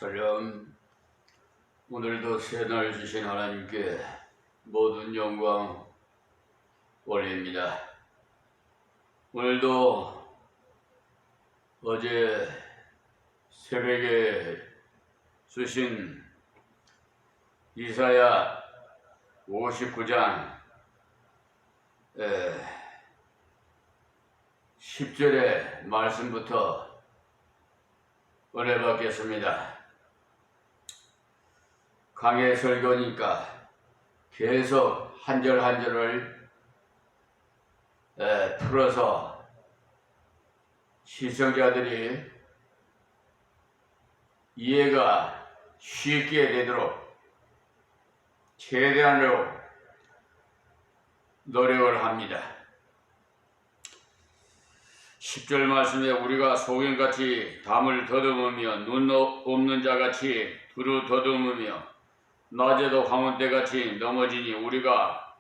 샬롬. 오늘도 새날 주신 하나님께 모든 영광 올립니다. 오늘도 어제 새벽에 주신 이사야 59장 10절의 말씀부터 은혜 받겠습니다. 강의 설교니까 계속 한 절 한 절을 풀어서 시청자들이 이해가 쉽게 되도록 최대한으로 노력을 합니다. 10절 말씀에 우리가 소경같이 담을 더듬으며 눈 없는 자같이 두루 더듬으며 낮에도 황혼때같이 넘어지니 우리가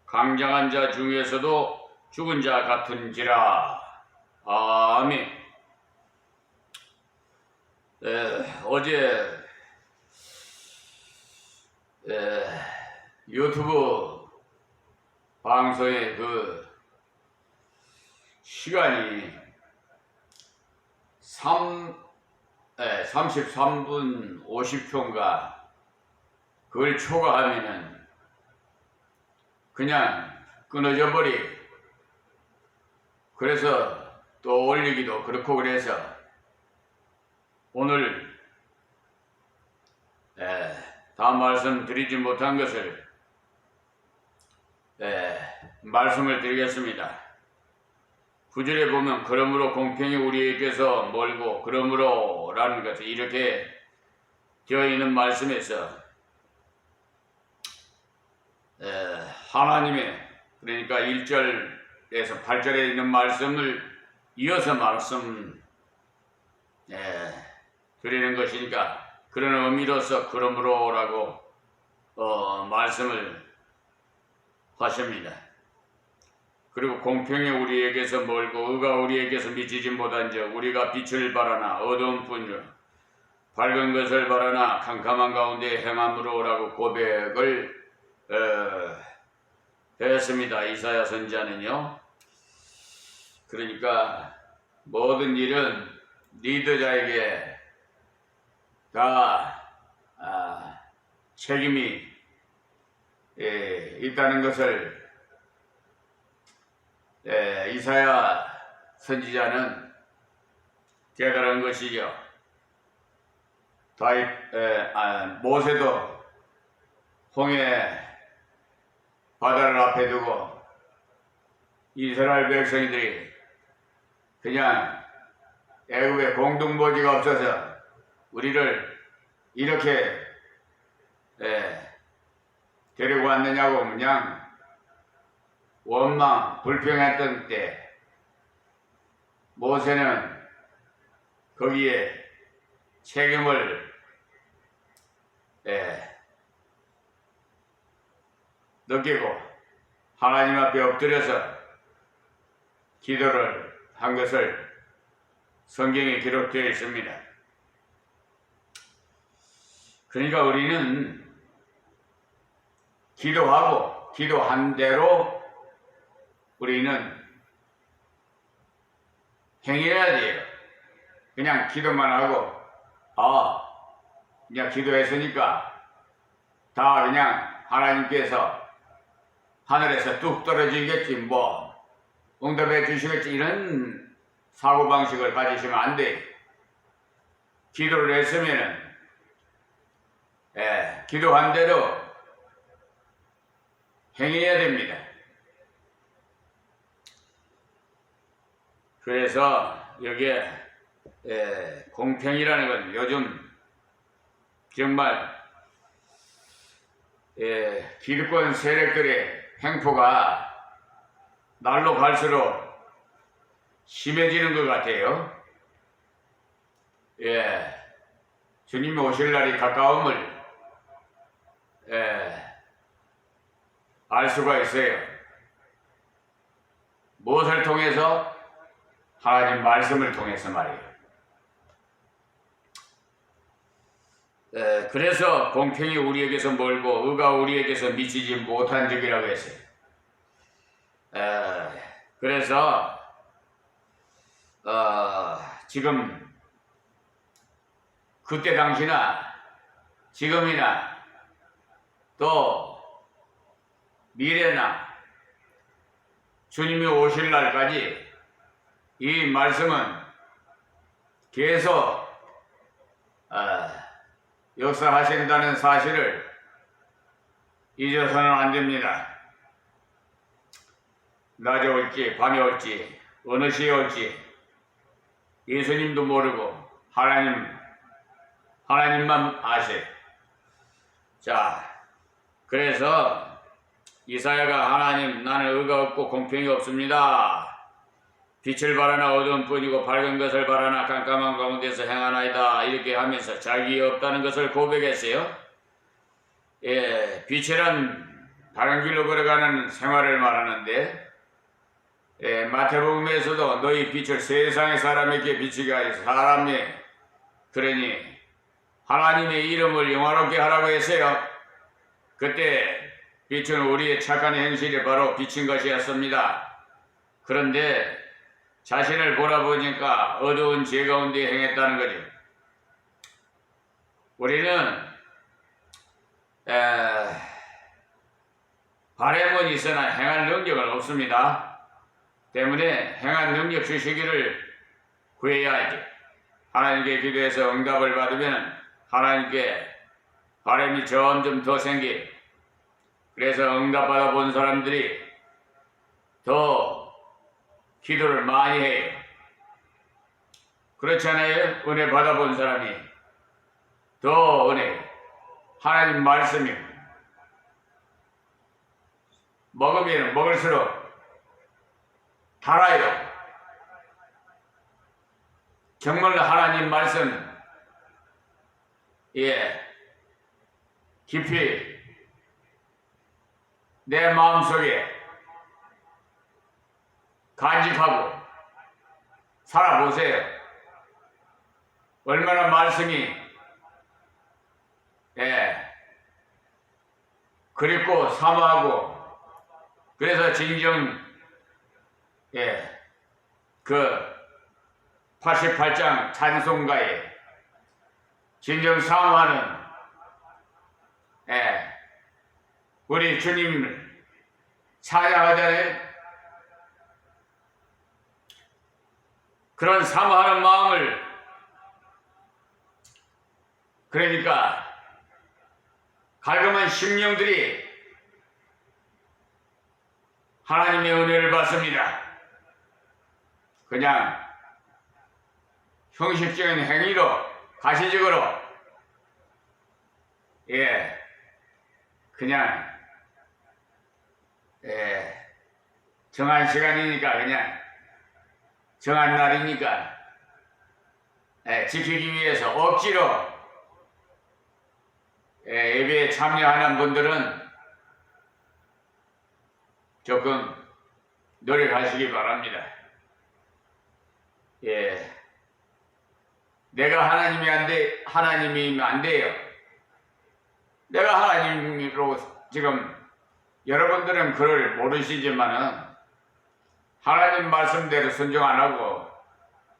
강장한 자 중에서도 죽은 자 같은지라. 아멘. 어제 유튜브 방송의 그 시간이 33분 50초인가 그걸 초과하면은 그냥 끊어져 버리. 그래서 또 올리기도 그렇고 그래서 오늘 다 말씀드리지 못한 것을 말씀을 드리겠습니다. 9절에 보면 그러므로 공평이 우리에게서 멀고 그러므로 라는 것을 이렇게 되어 있는 말씀에서 하나님의 그러니까 1절에서 8절에 있는 말씀을 이어서 말씀 드리는 것이니까 그런 의미로서 그러므로 라고 말씀을 하십니다. 그리고 공평이 우리에게서 멀고 의가 우리에게서 미치지 못한즉 우리가 빛을 바라나 어두운 뿐이라 밝은 것을 바라나 캄캄한 가운데 행함으로 라고 고백을 했습니다. 이사야 선지자는요. 그러니까 모든 일은 리더자에게 다 책임이 있다는 것을 이사야 선지자는 깨달은 것이죠. 모세도 홍해 바다를 앞에 두고 이스라엘 백성들이 그냥 애굽에 공동묘지가 없어서 우리를 이렇게 데리고 왔느냐고 그냥 원망 불평했던 때 모세는 거기에 책임을 느끼고 하나님 앞에 엎드려서 기도를 한 것을 성경에 기록되어 있습니다. 그러니까 우리는 기도하고 기도한 대로 우리는 행해야 돼요. 그냥 기도만 하고 그냥 기도했으니까 다 그냥 하나님께서 하늘에서 뚝 떨어지겠지 뭐 응답해 주시겠지 이런 사고방식을 가지시면 안 돼. 기도를 했으면은 기도한 대로 행해야 됩니다. 그래서 여기에 공평이라는 건 요즘 정말 기득권 세력들의 행포가 날로 갈수록 심해지는 것 같아요. 주님이 오실 날이 가까움을 알 수가 있어요. 무엇을 통해서? 하나님 말씀을 통해서 말이에요. 그래서 공평이 우리에게서 멀고 의가 우리에게서 미치지 못한 적이라고 했어요. 그래서 지금 그때 당시나 지금이나 또 미래나 주님이 오실 날까지 이 말씀은 계속 역사하신다는 사실을 잊어서는 안 됩니다. 낮에 올지 밤에 올지 어느 시에 올지 예수님도 모르고 하나님만 아세요. 자, 그래서 이사야가 하나님 나는 의가 없고 공평이 없습니다. 빛을 바라나 어두운 뿐이고 밝은 것을 바라나 깜깜한 가운데서 행하나이다. 이렇게 하면서 자기 없다는 것을 고백했어요. 빛이란 바른 길로 걸어가는 생활을 말하는데 마태복음에서도 너희 빛을 세상의 사람에게 비치게 하여 그러니 하나님의 이름을 영화롭게 하라고 했어요. 그때 빛은 우리의 착한 행실이 바로 비친 것이었습니다. 그런데 자신을 돌아보니까 어두운 죄 가운데 행했다는 거죠. 우리는 바램은 있으나 행할 능력은 없습니다. 때문에 행할 능력 주시기를 구해야 하죠. 하나님께 기도해서 응답을 받으면 하나님께 바램이 점점 더 생기. 그래서 응답받아 본 사람들이 더 기도를 많이 해요. 그렇잖아요. 은혜 받아본 사람이 더 은혜. 하나님 말씀이 먹으면 먹을수록 달아요. 정말로 하나님 말씀 깊이 내 마음속에 간직하고 살아보세요. 얼마나 말씀이 그립고 사모하고 그래서 진정 그 88장 찬송가에 진정 사모하는 우리 주님을 찬양하잖아요. 그런 사모하는 마음을 그러니까 갈급한 심령들이 하나님의 은혜를 받습니다. 그냥 형식적인 행위로 가시적으로 그냥 정한 시간이니까 그냥 정한 날이니까 지키기 위해서 억지로 예배에 참여하는 분들은 조금 노력하시기 바랍니다. 내가 하나님이면 안 돼요. 내가 하나님으로 지금 여러분들은 그걸 모르시지만은 하나님 말씀대로 순종 안 하고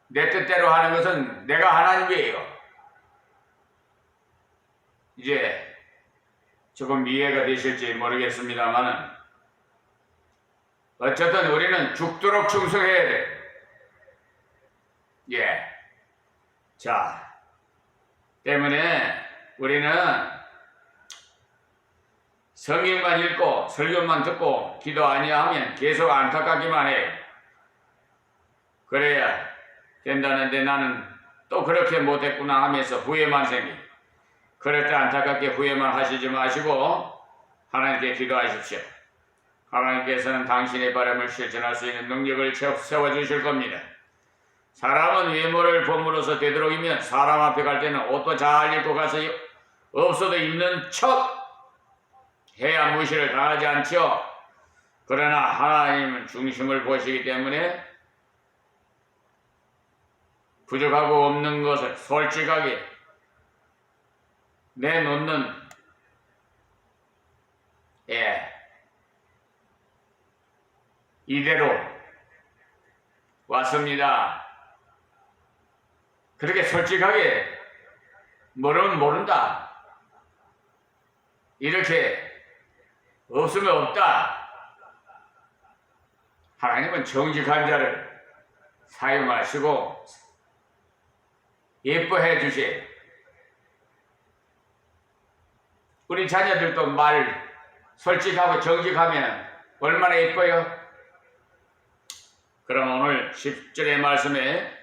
내 뜻대로 하는 것은 내가 하나님이에요. 이제 조금 이해가 되실지 모르겠습니다만은 어쨌든 우리는 죽도록 충성해야 돼. 자, 때문에 우리는 성경만 읽고 설교만 듣고 기도 아니하면 계속 안타깝기만 해요. 그래야 된다는데 나는 또 그렇게 못했구나 하면서 후회만 생기. 그럴 때 안타깝게 후회만 하시지 마시고 하나님께 기도하십시오. 하나님께서는 당신의 바람을 실천할 수 있는 능력을 세워주실 겁니다. 사람은 외모를 봄으로써 되도록이면 사람 앞에 갈 때는 옷도 잘 입고 가서 없어도 입는 척 해야 무시를 당하지 않죠. 그러나 하나님은 중심을 보시기 때문에 부족하고 없는 것을 솔직하게 내놓는 이대로 왔습니다. 그렇게 솔직하게 모르면 모른다. 이렇게 없으면 없다. 하나님은 정직한 자를 사용하시고 예뻐해 주세요. 우리 자녀들도 말 솔직하고 정직하면 얼마나 예뻐요? 그럼 오늘 10절의 말씀에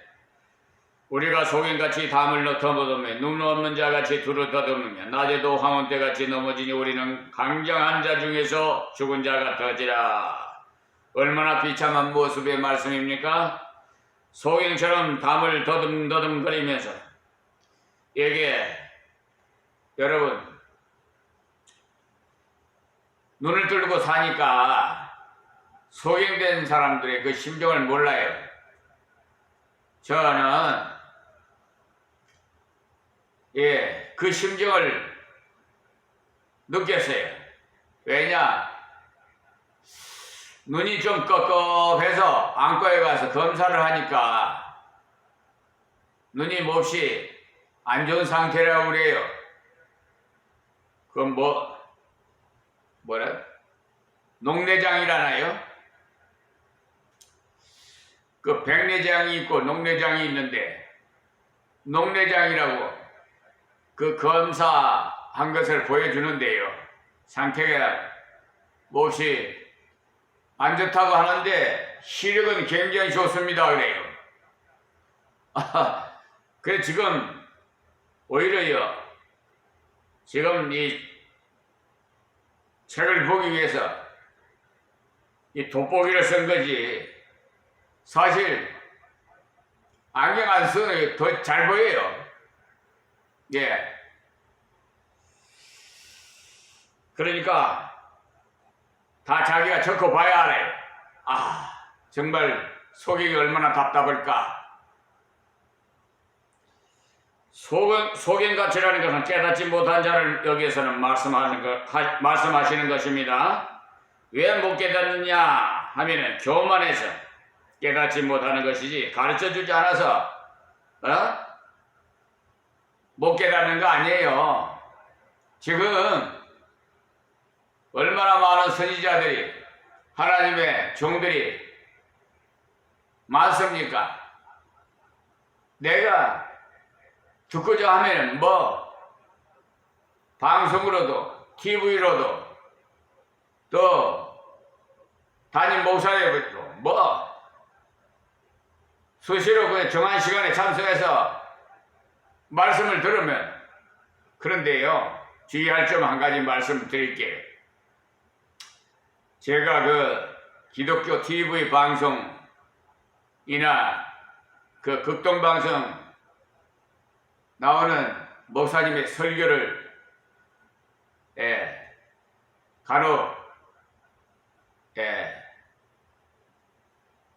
우리가 소경같이 담을 넣어보듬며 눈 없는 자같이 두루 더듬으며 낮에도 황혼때같이 넘어지니 우리는 강경한 자 중에서 죽은 자 같아지라. 얼마나 비참한 모습의 말씀입니까? 소경처럼 담을 더듬거리면서 이게 여러분 눈을 뚫고 사니까 소경된 사람들의 그 심정을 몰라요. 저는 그 심정을 느꼈어요. 왜냐? 눈이 좀 껍껍해서 안과에 가서 검사를 하니까 눈이 몹시 안 좋은 상태라고 그래요. 그건 뭐라? 녹내장이라나요? 그 백내장이 있고 녹내장이 있는데 녹내장이라고 그 검사한 것을 보여주는데요. 상태가 몹시 안 좋다고 하는데 시력은 굉장히 좋습니다 그래요. 그래 지금 오히려요. 지금 이 책을 보기 위해서 이 돋보기를 쓴 거지. 사실 안경 안 쓰는 게 더 잘 보여요. 그러니까 다 자기가 적고 봐야 알아요. 정말 속이 얼마나 답답할까. 소경같이라는 것은 깨닫지 못한 자를 여기에서는 말씀하시는 것입니다. 왜 못 깨닫느냐 하면은 교만해서 깨닫지 못하는 것이지 가르쳐주지 않아서 못 깨닫는 거 아니에요. 지금 얼마나 많은 선지자들이 하나님의 종들이 많습니까? 내가 듣고자 하면 방송으로도 TV로도 또 담임 목사님도 수시로 그 정한 시간에 참석해서 말씀을 들으면 그런데요. 주의할 점 한 가지 말씀드릴게요. 제가 그 기독교 TV 방송이나 그 극동방송 나오는 목사님의 설교를 간혹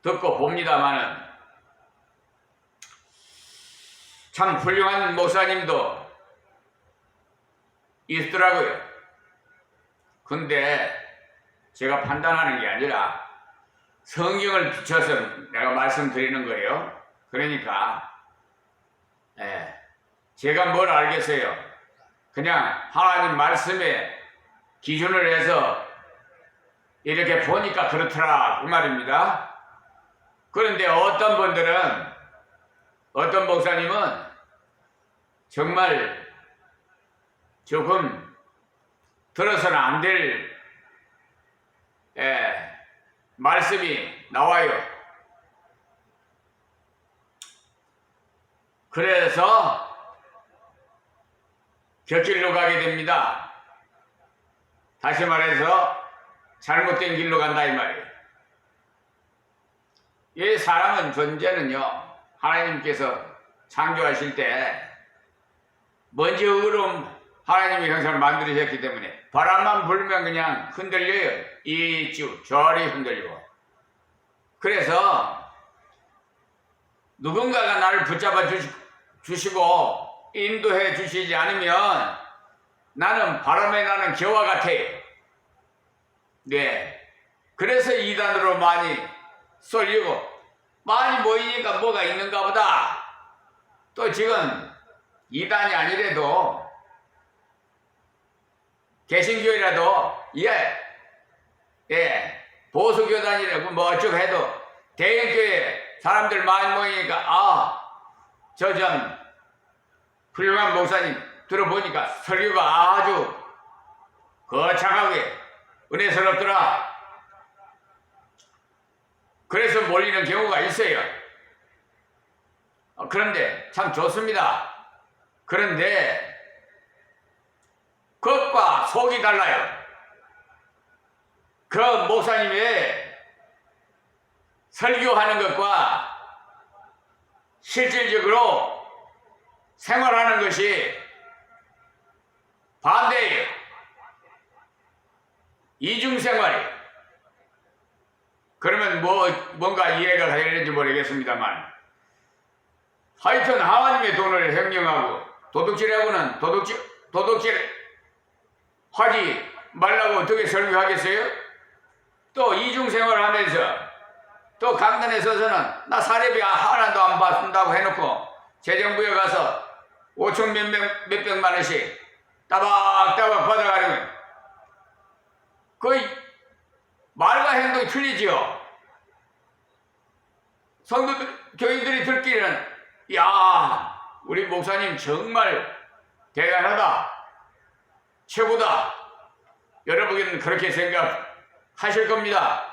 듣고 봅니다마는 참 훌륭한 목사님도 있더라고요. 근데 제가 판단하는 게 아니라 성경을 비춰서 내가 말씀드리는 거예요. 그러니까 제가 뭘 알겠어요. 그냥 하나님 말씀에 기준을 해서 이렇게 보니까 그렇더라 그 말입니다. 그런데 어떤 분들은 어떤 목사님은 정말 조금 들어서는 안 될 말씀이 나와요. 그래서 곁길로 가게 됩니다. 다시 말해서 잘못된 길로 간다 이 말이에요. 이 사람은 존재는요. 하나님께서 창조하실 때 먼저 의로운 하나님의 형상을 만들으셨기 때문에 바람만 불면 그냥 흔들려요. 이쪽 저리 흔들리고. 그래서 누군가가 나를 붙잡아 주시고 인도해 주시지 않으면 나는 바람에 나는 겨와 같아요. 네. 그래서 이단으로 많이 쏠리고 많이 모이니까 뭐가 있는가 보다. 또 지금 이단이 아니래도 개신교회라도 보수교단이라고 뭐 어쩌고 해도 대형교회 사람들 많이 모이니까 저 참 훌륭한 목사님 들어보니까 설교가 아주 거창하게 은혜스럽더라. 그래서 몰리는 경우가 있어요. 그런데 참 좋습니다. 그런데 겉과 속이 달라요. 그 목사님의 설교하는 것과 실질적으로 생활하는 것이 반대예요. 이중생활이에요. 그러면 뭔가 이해가 되는지 모르겠습니다만 하여튼 하나님의 돈을 횡령하고 도둑질하고는 도둑질 하지 말라고 어떻게 설교하겠어요? 또 이중생활을 하면서 또 강단에 서서는 나 사례비 하나도 안 받는다고 해놓고 재정부에 가서 5천 몇백만 원씩 따박따박 받아가려면 거의 말과 행동이 틀리지요. 성도들, 교인들이 듣기는 야, 우리 목사님 정말 대단하다, 최고다. 여러분은 그렇게 생각하실 겁니다.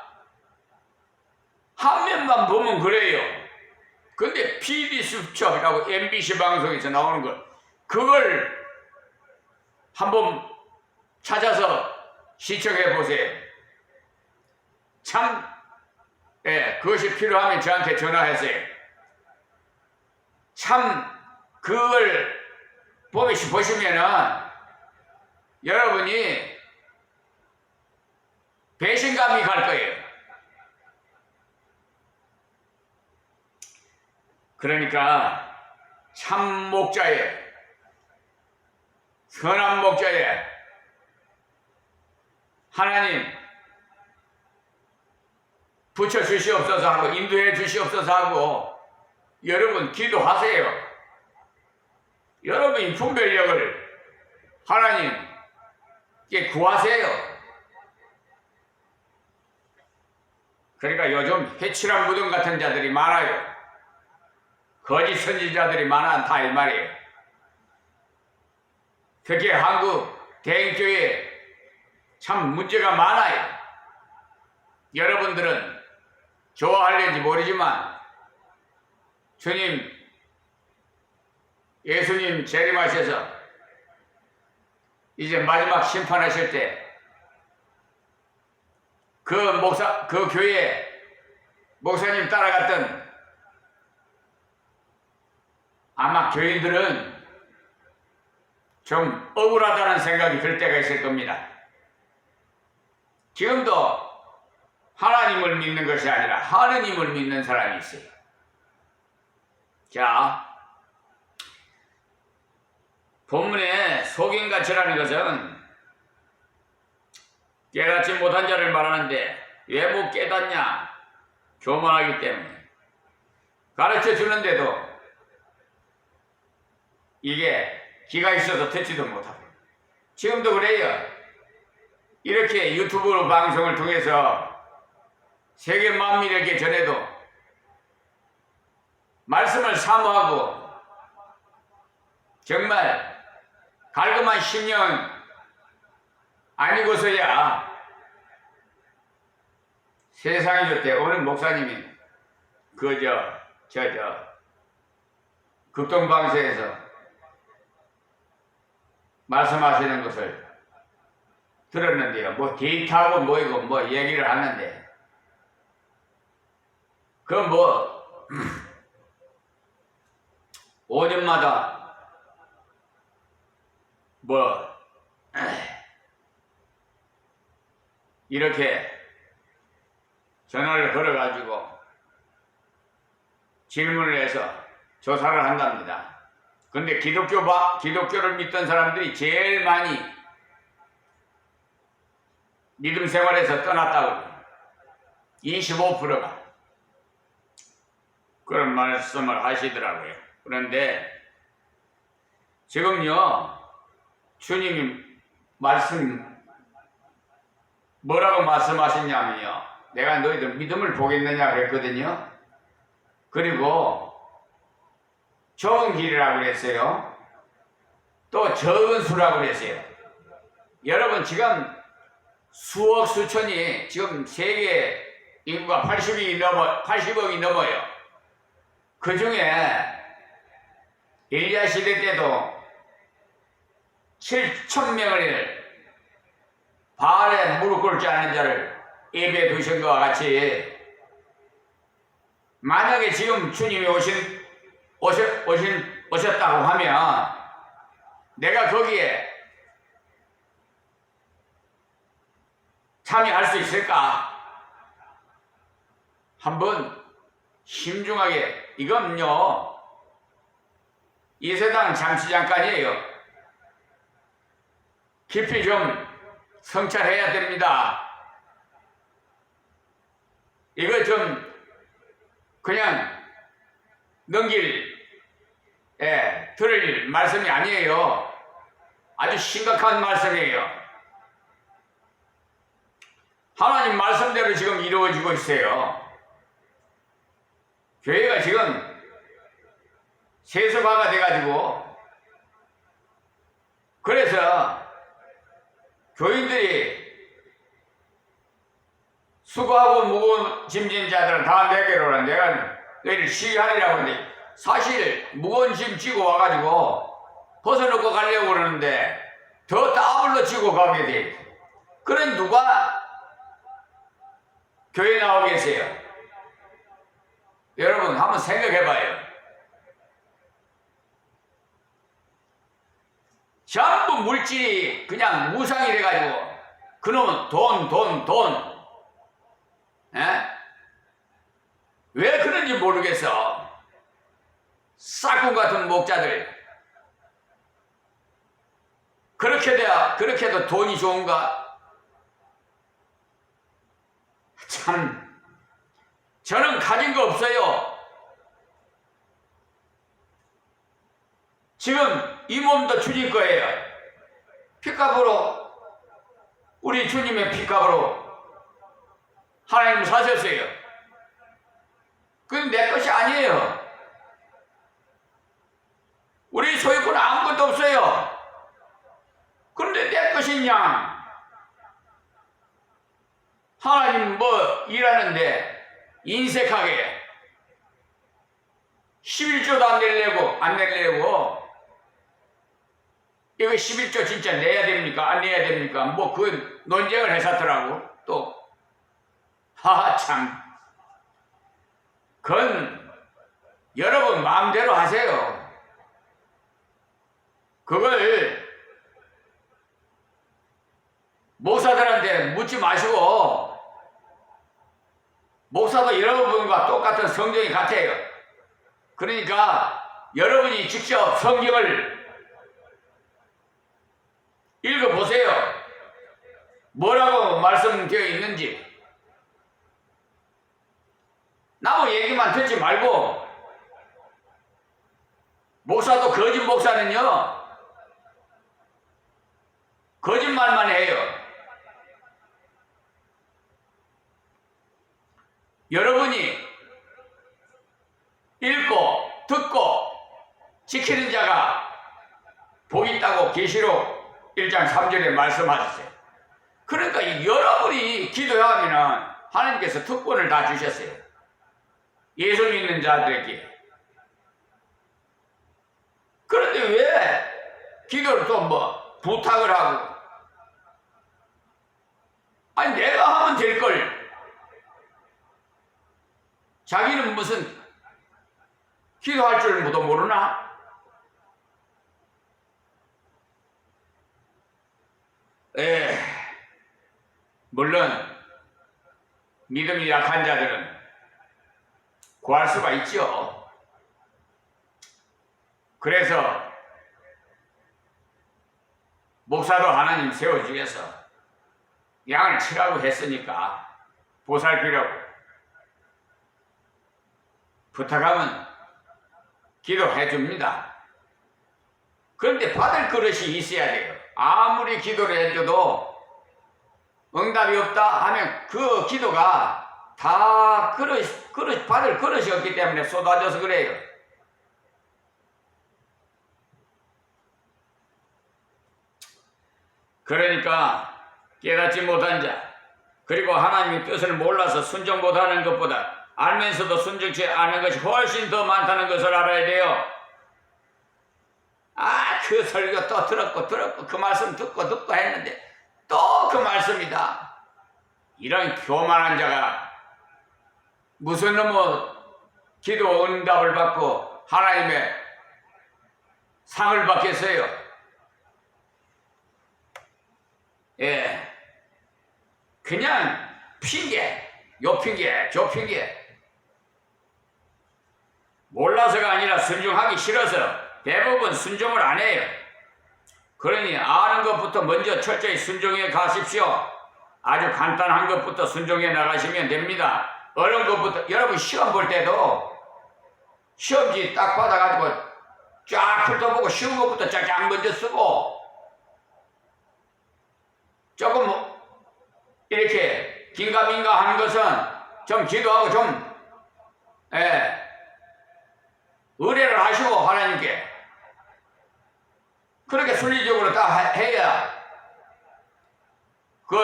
한 면만 보면 그래요. 근데 PD수첩이라고 MBC 방송에서 나오는 걸 그걸 한번 찾아서 시청해 보세요. 참, 그것이 필요하면 저한테 전화하세요. 참, 그걸 보시면은 여러분이 배신감이 갈 거예요. 그러니까 참 목자의, 선한 목자의 하나님 붙여 주시옵소서 하고 인도해 주시옵소서 하고 여러분 기도하세요. 여러분이 분별력을 하나님께 구하세요. 그러니까 요즘 해칠한 무덤 같은 자들이 많아요. 거짓 선지자들이 많다 이 말이에요. 특히 한국 대형교회에 참 문제가 많아요. 여러분들은 좋아할는지 모르지만 주님, 예수님 재림하셔서 이제 마지막 심판하실 때 그 교회 목사님 따라갔던 아마 교인들은 좀 억울하다는 생각이 들 때가 있을 겁니다. 지금도 하나님을 믿는 것이 아니라 하느님을 믿는 사람이 있어요. 자, 본문에 속인같이라는 것은 깨닫지 못한 자를 말하는데 왜 못 깨닫냐? 교만하기 때문에. 가르쳐 주는데도 이게 기가 있어서 듣지도 못하고. 지금도 그래요. 이렇게 유튜브 방송을 통해서 세계 만민에게 전해도 말씀을 사모하고 정말 갈급한 심령 아니고서야 세상에 좋대. 오늘 목사님이 극동방송에서 말씀하시는 것을 들었는데요. 뭐 데이트하고 뭐이고 뭐 얘기를 하는데 그 5년마다 이렇게 전화를 걸어가지고 질문을 해서 조사를 한답니다. 근데 기독교를 믿던 사람들이 제일 많이 믿음 생활에서 떠났다고 25%가 그런 말씀을 하시더라고요. 그런데 지금요 주님이 뭐라고 말씀하셨냐면요, 내가 너희들 믿음을 보겠느냐 그랬거든요. 그리고 좁은 길이라고 그랬어요. 또 적은 수라고 그랬어요. 여러분 지금 수억 수천이 지금 세계 인구가 80억이 넘어요. 그 중에 엘리야 시대 때도 7,000명을 바알에 무릎 꿇지 않은 자를 예배에 두신 것과 같이, 만약에 지금 주님이 오셨다고 하면 내가 거기에 참여할 수 있을까? 한번 심중하게, 이건요 이 세상은 잠시 잠깐이에요. 깊이 좀 성찰해야 됩니다. 이거 좀 그냥 들을 말씀이 아니에요. 아주 심각한 말씀이에요. 하나님 말씀대로 지금 이루어지고 있어요. 교회가 지금 세속화가 돼가지고, 그래서 교인들이 수고하고 무거운 짐진 자들은 다 내게로 오라, 내가 너희를 시기하리라고 하는데, 사실 무거운 짐 지고 와가지고 벗어놓고 가려고 그러는데 더 따블로 지고 가게 돼. 그런 누가 교회 나오고 계세요? 여러분 한번 생각해봐요. 전부 물질이 그냥 무상이 돼가지고 그놈은 돈. 왜 그런지 모르겠어. 싹군 같은 목자들. 그렇게도 돈이 좋은가? 참, 저는 가진 거 없어요. 지금 이 몸도 주님 거예요. 피값으로, 우리 주님의 피값으로 하나님 사셨어요. 그건 내 것이 아니에요. 우리 소유권 아무것도 없어요. 그런데 내 것이냐? 하나님 뭐 일하는데 인색하게 11조도 안 내려고 이거 11조 진짜 내야 됩니까? 안 내야 됩니까? 뭐 그 논쟁을 했었더라고. 또 참, 그건 여러분 마음대로 하세요. 그걸 목사들한테 묻지 마시고, 목사도 여러분과 똑같은 성경이 같아요. 그러니까 여러분이 직접 성경을 읽어보세요. 뭐라고 말씀되어 있는지. 나무 얘기만 듣지 말고, 목사도 거짓 목사는요 거짓말만 해요. 여러분이 읽고 듣고 지키는 자가 복이 있다고 계시록 1장 3절에 말씀하셨어요. 그러니까 여러분이 기도하면 하나님께서 특권을 다 주셨어요. 예수 믿는 자들에게. 그런데 왜 기도를 또 뭐 부탁을 하고, 아니 내가 하면 될걸. 자기는 무슨 기도할 줄도 모르나? 물론 믿음이 약한 자들은 구할 수가 있죠. 그래서 목사도 하나님 세워주셔서 양을 치라고 했으니까 보살피라고 부탁하면 기도해 줍니다. 그런데 받을 그릇이 있어야 돼요. 아무리 기도를 해줘도 응답이 없다 하면 그 기도가 다 받을 그릇이 없기 때문에 쏟아져서 그래요. 그러니까 깨닫지 못한 자, 그리고 하나님의 뜻을 몰라서 순종 못하는 것보다 알면서도 순종치 않은 것이 훨씬 더 많다는 것을 알아야 돼요. 그 설교 또 들었고 그 말씀 듣고 했는데 또 그 말씀이다. 이런 교만한 자가 무슨 기도 응답을 받고 하나님의 상을 받겠어요? 예, 그냥 핑계, 요 핑계, 저 핑계. 몰라서가 아니라 순종하기 싫어서 대부분 순종을 안 해요. 그러니 아는 것부터 먼저 철저히 순종해 가십시오. 아주 간단한 것부터 순종해 나가시면 됩니다. 어려운 것부터, 여러분 시험 볼 때도 시험지 딱 받아가지고 쫙 훑어보고 쉬운 것부터 쫙 먼저 쓰고 조금 이렇게 긴가민가 하는 것은 좀 기도하고 좀 의뢰를 하시고 하나님께 그렇게 순리적으로 다 해야 그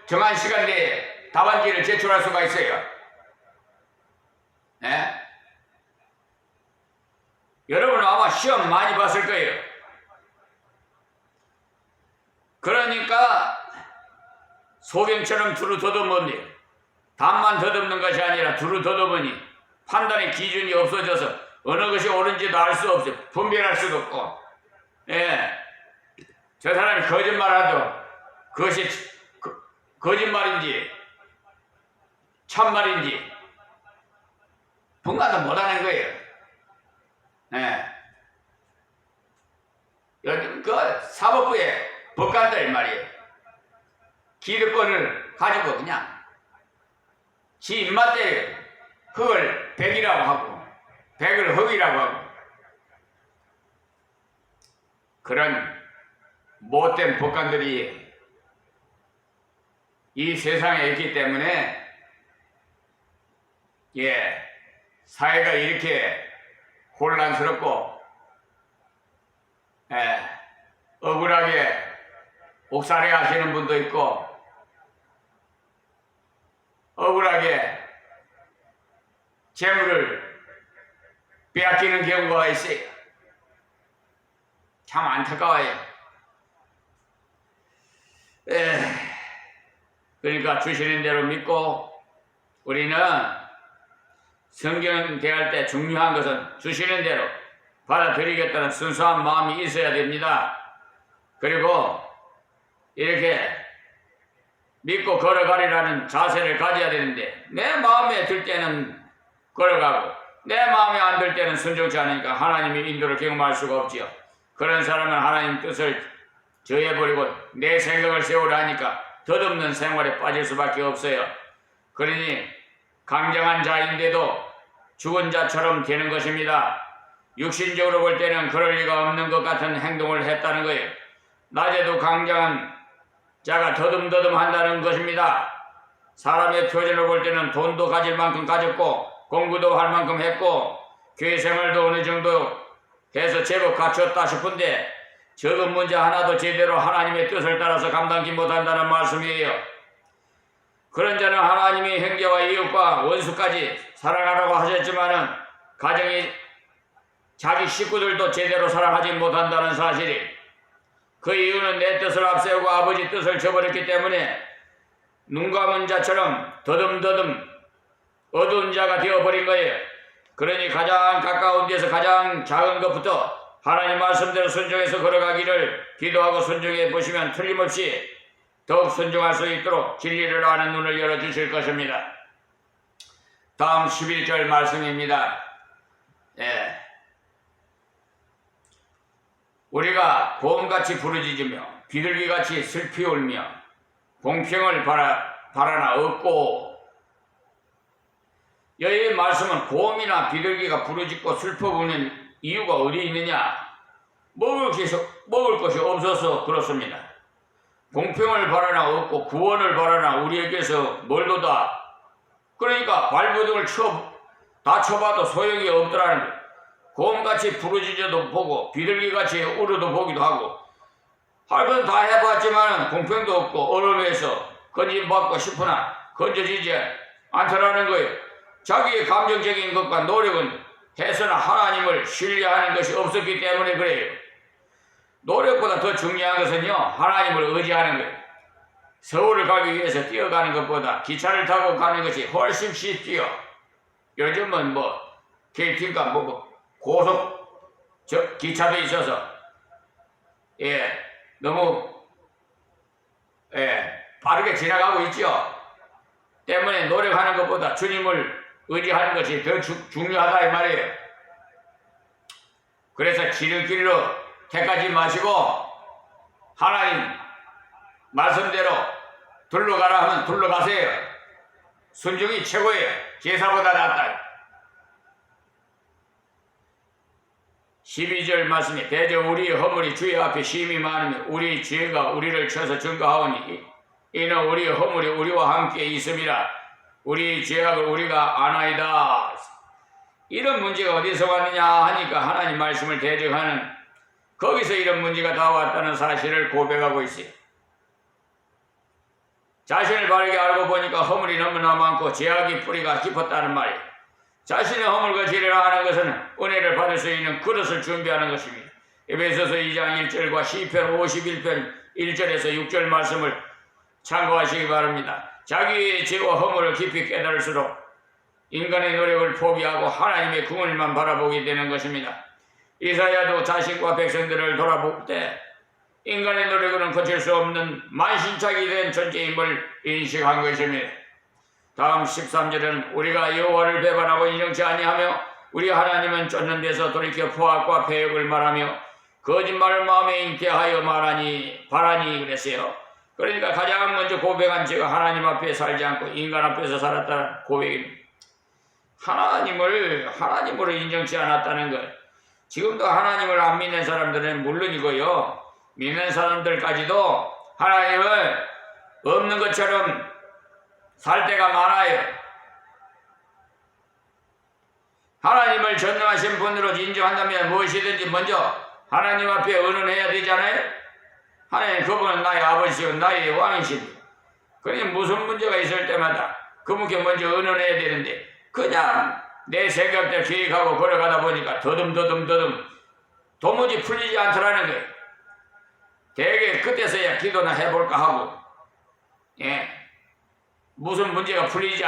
정한 시간 내에 답안지를 제출할 수가 있어요. 여러분은 아마 시험 많이 봤을 거예요. 그러니까 소경처럼 두루 더듬으니 답만 더듬는 것이 아니라 두루 더듬으니 판단의 기준이 없어져서 어느 것이 옳은지도 알 수 없어요. 분별할 수도 없고 저 사람이 거짓말하도 그것이 거짓말인지 참말인지 분간도 못하는 거예요. 요즘 그 사법부의 법관들 말이에요. 기득권을 가지고 그냥 지 입맛대로 흙을 백이라고 하고 백을 흙이라고 하고 그런 못된 법관들이 이 세상에 있기 때문에 사회가 이렇게 혼란스럽고 억울하게 옥살이 하시는 분도 있고 억울하게 재물을 빼앗기는 경우가 있어요. 참 안타까워요. 그러니까 주시는 대로 믿고 우리는 성경 대할 때 중요한 것은 주시는 대로 받아들이겠다는 순수한 마음이 있어야 됩니다. 그리고 이렇게 믿고 걸어가리라는 자세를 가져야 되는데 내 마음에 들 때는 걸어가고 내 마음에 안 들 때는 순종치 않으니까 하나님의 인도를 경험할 수가 없지요. 그런 사람은 하나님 뜻을 저해버리고 내 생각을 세우려 하니까 덧없는 생활에 빠질 수밖에 없어요. 그러니 강장한 자인데도 죽은 자처럼 되는 것입니다. 육신적으로 볼 때는 그럴 리가 없는 것 같은 행동을 했다는 거예요. 낮에도 강장한 자가 더듬더듬 한다는 것입니다. 사람의 표정을 볼 때는 돈도 가질 만큼 가졌고 공부도 할 만큼 했고 교회 생활도 어느 정도 해서 제법 갖췄다 싶은데 적은 문제 하나도 제대로 하나님의 뜻을 따라서 감당하지 못한다는 말씀이에요. 그런 자는 하나님의 형제와 이웃과 원수까지 사랑하라고 하셨지만은 가정이 자기 식구들도 제대로 사랑하지 못한다는 사실이 그 이유는 내 뜻을 앞세우고 아버지 뜻을 저버렸기 때문에 눈 감은 자처럼 더듬더듬 어두운 자가 되어버린 거예요. 그러니 가장 가까운 데서 가장 작은 것부터 하나님 말씀대로 순종해서 걸어가기를 기도하고 순종해 보시면 틀림없이 더욱 순종할 수 있도록 진리를 아는 눈을 열어주실 것입니다. 다음 11절 말씀입니다. 우리가 고음같이 부르짖으며 비둘기같이 슬피 울며 공평을 바라나 없고 여의 말씀은 곰이나 비둘기가 부르짖고 슬퍼부는 이유가 어디 있느냐? 먹을 것이 없어서 그렇습니다. 공평을 바라나 없고 구원을 바라나 우리에게서 멀도다. 그러니까 발버둥을 다 쳐봐도 소용이 없더라는 거예요. 곰같이 부르짖어도 보고 비둘기같이 울어도 보기도 하고 할 건 다 해봤지만 공평도 없고 얼음에서 건짐받고 싶으나 건져지지 않더라는 거예요. 자기의 감정적인 것과 노력은 해서나 하나님을 신뢰하는 것이 없었기 때문에 그래요. 노력보다 더 중요한 것은요, 하나님을 의지하는 거예요. 서울을 가기 위해서 뛰어가는 것보다 기차를 타고 가는 것이 훨씬 쉽지요. 요즘은 KT인가 고속 기차도 있어서 너무 빠르게 지나가고 있죠. 때문에 노력하는 것보다 주님을 의지하는 것이 더 중요하다 이 말이에요. 그래서 지름길로 택하지 마시고 하나님 말씀대로 둘러가라 하면 둘러가세요. 순종이 최고예요. 제사보다 낫다. 12절 말씀에 대저 우리의 허물이 주의 앞에 심히 많으며 우리 죄가 우리를 쳐서 증거하오니 이는 우리의 허물이 우리와 함께 있음이라. 우리 죄악을 우리가 아나이다. 이런 문제가 어디서 왔느냐 하니까 하나님 말씀을 대적하는 거기서 이런 문제가 다 왔다는 사실을 고백하고 있어요. 자신을 바르게 알고 보니까 허물이 너무나 많고 죄악의 뿌리가 깊었다는 말이에요. 자신의 허물과 죄를 아는 것은 은혜를 받을 수 있는 그릇을 준비하는 것입니다. 에베소서 2장 1절과 시편 51편 1절에서 6절 말씀을 참고하시기 바랍니다. 자기의 죄와 허물을 깊이 깨달을수록 인간의 노력을 포기하고 하나님의 궁을만 바라보게 되는 것입니다. 이사야도 자신과 백성들을 돌아볼 때 인간의 노력으로는 고칠 수 없는 만신창이 된 존재임을 인식한 것입니다. 다음 13절은 우리가 여호와를 배반하고 인정치 아니하며 우리 하나님은 쫓는 데서 돌이켜 포악과 패역을 말하며 거짓말을 마음에 잉태하여 바라니 그랬어요. 그러니까 가장 먼저 고백한 죄가 하나님 앞에 살지 않고 인간 앞에서 살았다는 고백입니다. 하나님으로 인정치 않았다는 것. 지금도 하나님을 안 믿는 사람들은 물론이고요. 믿는 사람들까지도 하나님을 없는 것처럼 살 때가 많아요. 하나님을 전능하신 분으로 인정한다면 무엇이든지 먼저 하나님 앞에 의논해야 되잖아요. 하나님 그분은 나의 아버지시고 나의 왕이십니다. 그러니 무슨 문제가 있을 때마다 그분께 먼저 의논해야 되는데 그냥 내 생각대로 계획하고 걸어가다 보니까 더듬 도무지 풀리지 않더라는 거예요. 대개 그때서야 기도나 해볼까 하고 무슨 문제가 풀리지